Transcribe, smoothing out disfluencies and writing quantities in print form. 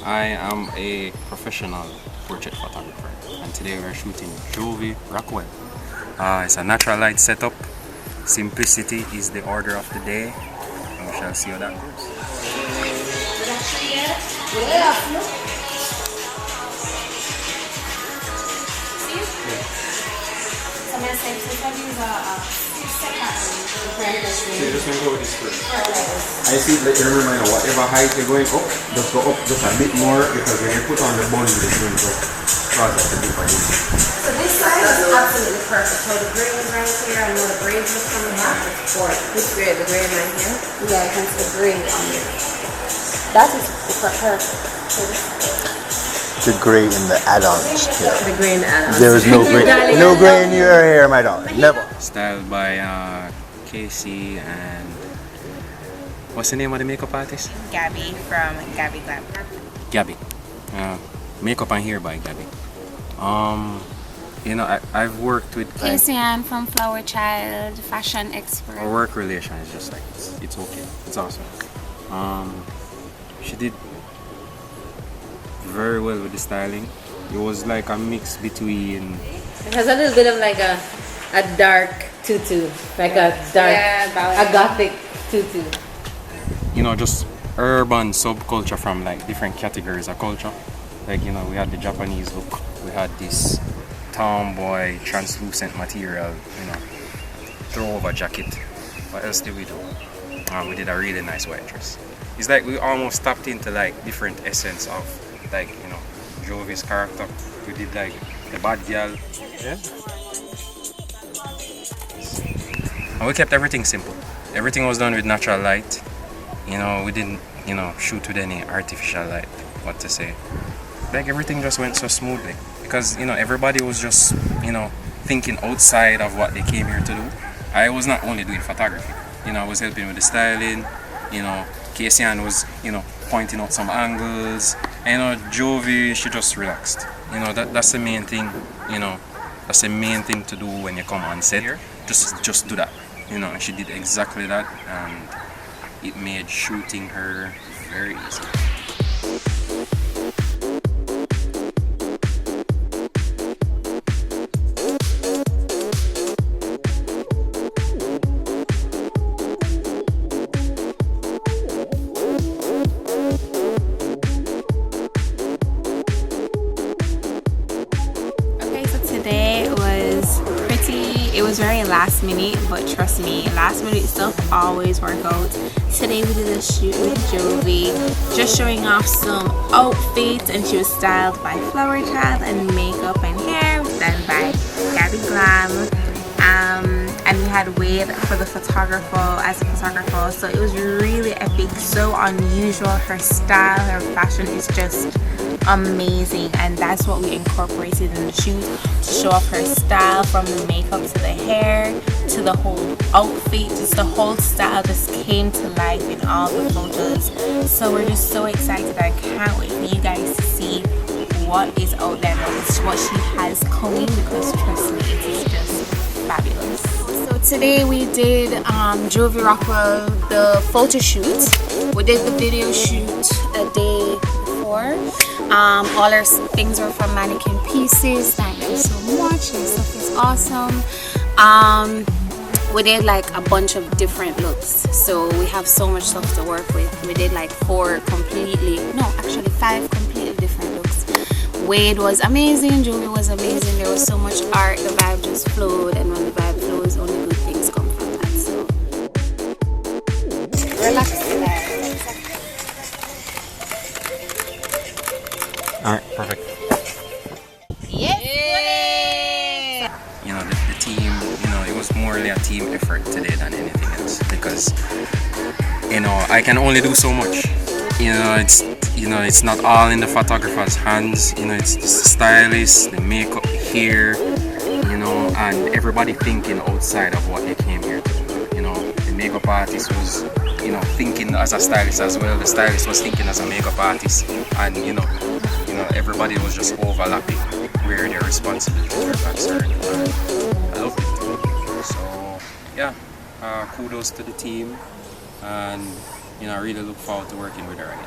I am a professional portrait photographer, and today we're shooting Jovi Rockwell. It's a natural light setup. Simplicity is the order of the day, and we shall see how that goes. So you're just going to go with this first. I see that you remember whatever height you're going up, just go up just a bit more because when you put on the bun, it's going to cause a different. So this side is absolutely perfect. So the grain is right here. I know the braids are coming back. It's for which grade? The grain right here? Yeah, I can see the grain on here. That is perfect. The gray in the add-ons. Yeah. The grain add-ons. There is no gray. No gray in your hair, my darling. Never. Styled by Casey and what's the name of the makeup artist? Gabby from Gabby Glam. Gabby. Makeup and hair by Gabby. You know, I've worked with Kingston from Flower Child, fashion expert. our work relation is just like it's okay. It's awesome. She did very well with the styling. It was like a mix between It has a little bit of like a dark tutu, like a dark, a gothic tutu. you know, just urban subculture from like different categories of culture. Like, you know, we had the Japanese look, we had this tomboy translucent material, you know, throw over jacket. What else did we do? We did a really nice white dress. It's like we almost tapped into like different essence of like, you know, Jovi's character. We did like the bad girl. Yeah. And we kept everything simple. Everything was done with natural light. You know, we didn't, you know, shoot with any artificial light, what to say. Like everything just went so smoothly because, you know, everybody was just, you know, thinking outside of what they came here to do. I was not only doing photography, you know, I was helping with the styling, you know, Casey was, you know, pointing out some angles, and, you know, Jovi, she just relaxed. You know, that's the main thing, you know, that's the main thing to do when you come on set here. Just do that, you know, and she did exactly that, and it made shooting her very easy. Today was pretty, it was very last minute, but trust me, last minute stuff always work out. Today we did a shoot with Jovi, just showing off some outfits, and she was styled by Flower Child, and makeup and hair was done by Gabby Glam. And we had Wade for the photographer, as a photographer, so it was really epic, so unusual. Her style, her fashion is just amazing, and that's what we incorporated in the shoot to show off her style, from the makeup to the hair to the whole outfit. Just the whole style just came to life in all the photos. So we're just so excited. I can't wait for you guys to see what is out there, what she has coming, because trust me, it is just fabulous. So today we did Jovi Rockwell, the photo shoot. We did the video shoot a day before. All our things were from Mannequin Pieces. Thank you so much. Your stuff is awesome. We did like a bunch of different looks, so we have so much stuff to work with. We did like 5 completely different looks. Wade was amazing, Jovi was amazing. There was so much art, the vibe just flowed, and when the vibe flows, only good things come from that. So relax. Alright, perfect. Yes! You know, the team, you know, it was more a team effort today than anything else, because, you know, I can only do so much. You know, it's not all in the photographer's hands. You know, it's the stylist, the makeup, hair, you know, and everybody thinking outside of what they came here to do. You know, the makeup artist was, you know, thinking as a stylist as well. The stylist was thinking as a makeup artist, and you know, everybody was just overlapping where their responsibilities were concerned. I loved it. So yeah, kudos to the team, and you know, I really look forward to working with her again.